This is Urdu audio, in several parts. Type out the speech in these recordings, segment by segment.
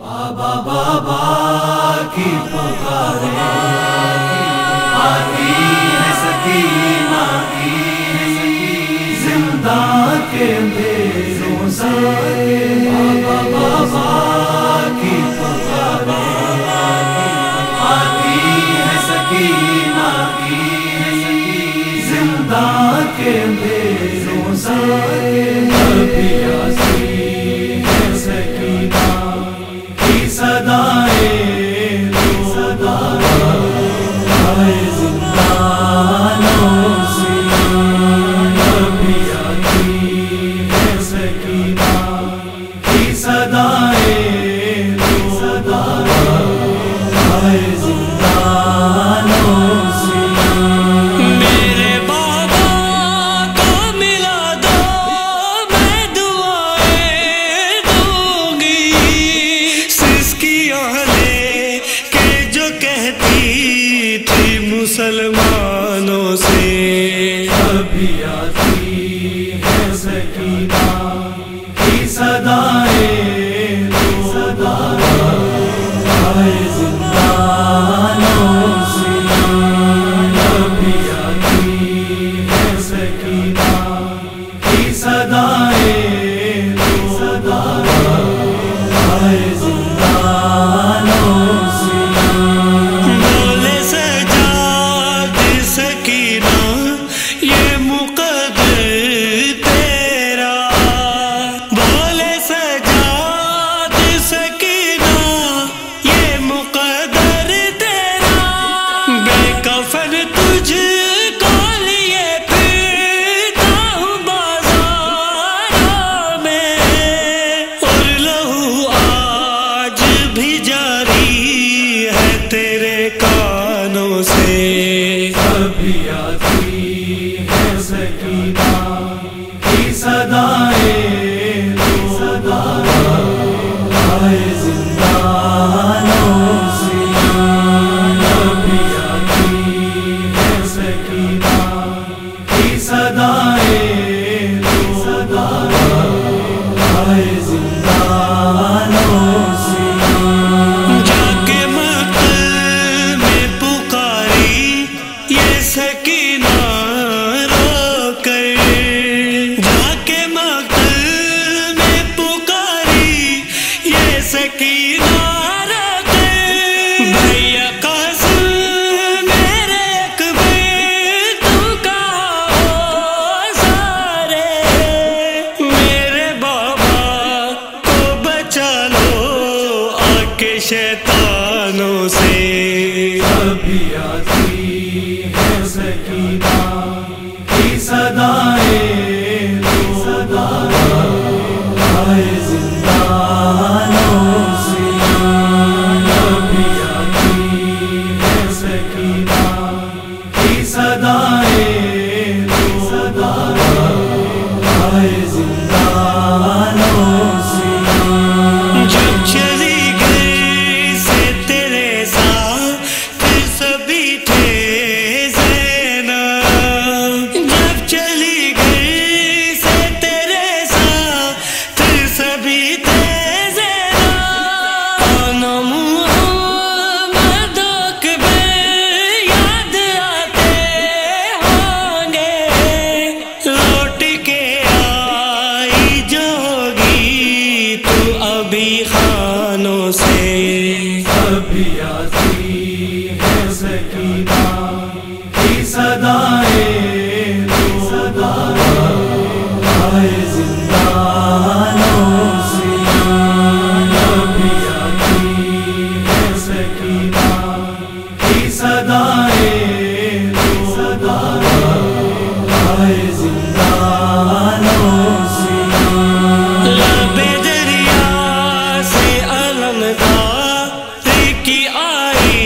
بابا بابا کی پکارے آتی ہے سکینہ کی زندہ کے اندھیروں سے بابا بابا کی پکارے آتی ہے سکینہ کی زندہ کے اندھیروں سے کبھی آتی ہے سکینہ صدائے زندانوں سے کبھی آتی ہے سکینہ کی صدائے زندانوں سے میرے بابا کو ملا دو میں دعائیں دوں گی سسکیاں لے کے جو کہتی تھی مسلمانوں سے کبھی آتی ہے سکینہ کی صدائے زندانوں سے کبھی آتی ہے سکینہ کی صدائے زندانوں سے بولے سجاد سکینہ یہ مقدر تیرا بولے سجاد سکینہ یہ مقدر تیرا بے کفن تجھ کو لیے پھرتا ہوں بازاروں میں اور لہو آج بھی جاری ہے تیرے کانوں سے کبھی آتی ہے سکینہ کی صدائے زندانوں سے کبھی آتی ہے سکینہ کی صدائے زندانوں سے جا کے مقتل میں پکاری یہ سکینہ رو کر جا کے مقتل میں پکاری یہ سکینہ رو کر بھیا قاسم میرے اکبر تو کہو سارے میرے بابا کو بچا لو آ کے شیطانوں سے کبھی آتی ہے سکینہ کی صدائے زندانوں سے کبھی آتی ہے سکینہ کی صدائے زندانوں سے جب چلی گئی سے تیرے ساتھ پھر سبھی تھے زینب جب چلی گئی سے تیرے ساتھ پھر سبھی تھے زینب آنا محمد اکبر یاد آتے ہوں گے لوٹ کے آئی جو ہوگی تو ابھی خانوں سے کبھی آتی ہے سکینہ کی صدائے زندانوں سے کبھی آتی ہے سکینہ کی صدائے زندانوں سے لب دریا سے علمدار کی آئی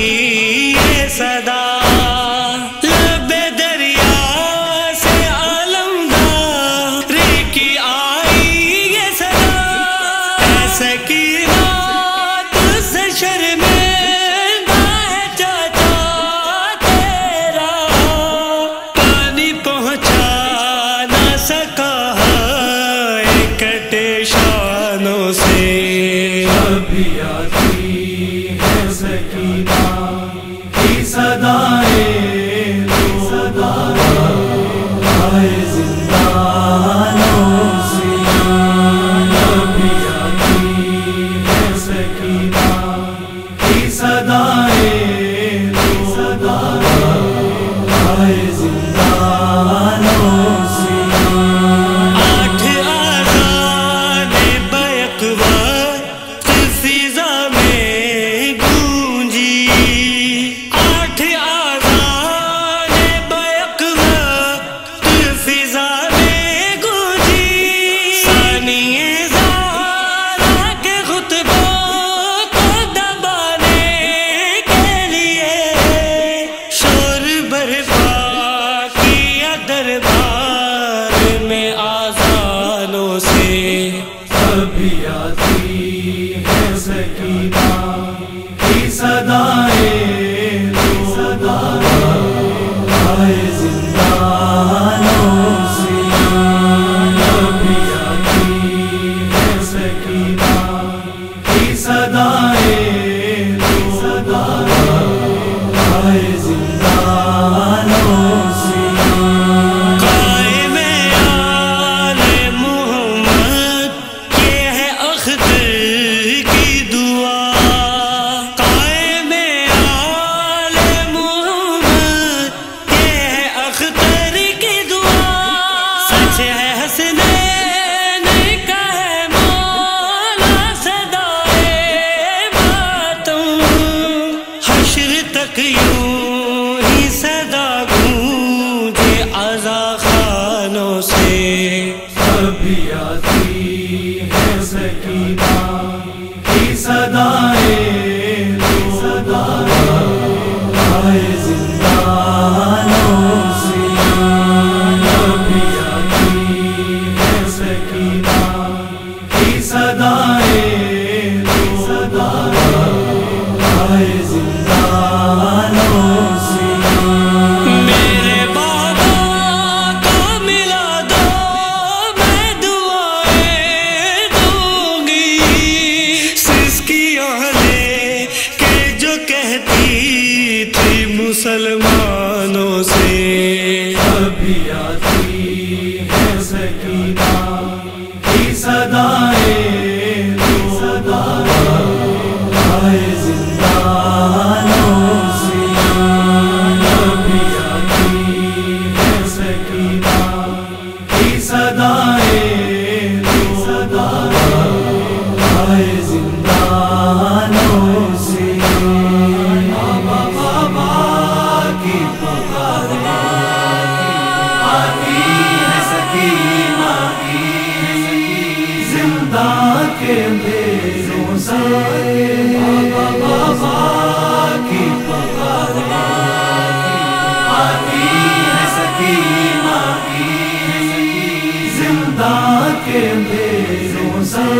یہ صدا لب دریا سے علمدار کی آئی یہ صدا ایسے کی رات سے شرمندہ ہے چاچا تیرا پانی پہنچا نہ سکا ہے کٹے شانوں سے ابھی آتی ہے سکینہ کی صدائیں آئے زندانوں سے ابھی آتی ہے سکینہ کی صدائیں آئے زندانوں سے آٹھ آذان بیک وقت فضا میں گونجی، آٹھ آذان بیک وقت فضا میں گونجی، ثانیے زہرا کے خطبوں کو دبانے کے لیے شور برپا کیا دربار میں آذانوں سے۔ ابھی آتی ہے سکینہ کی صدائیں آئے زندانوں سے ابھی آتی ہے سکینہ کی صدائیں آئے زندانوں سے قائم آل محمد یہ ہے اختر کی دعا، قائم آل محمد یہ ہے اختر کی دعا، سچ ہے حسنین کا ہے مولا صدائے ماتم، حشر تک یوں ہی صدا گونجے عزا خانوں سے۔ ابھی آتی ہے سکینہ کی صدائیں آئے زندانوں سے ابھی آتی ہے سکینہ کی صدائیں آئے زندانوں سے میرے بابا کو ملا دو میں دعائیں دوں گی، سسکیاں لے کے جو کہتی تھی مسلمانوں سے۔ ابھی آتی ہے سکینہ کی صدائیں آئے زندانوں سے ابھی آتی ہے سکینہ کی صدائیں آئے زندانوں سے بابا کی پکار آتی ہے سکینہ کی زندہ کے اندھیروں سے بابا کی پکار آتی ہے سکینہ کی زندہ کے اندھیروں سے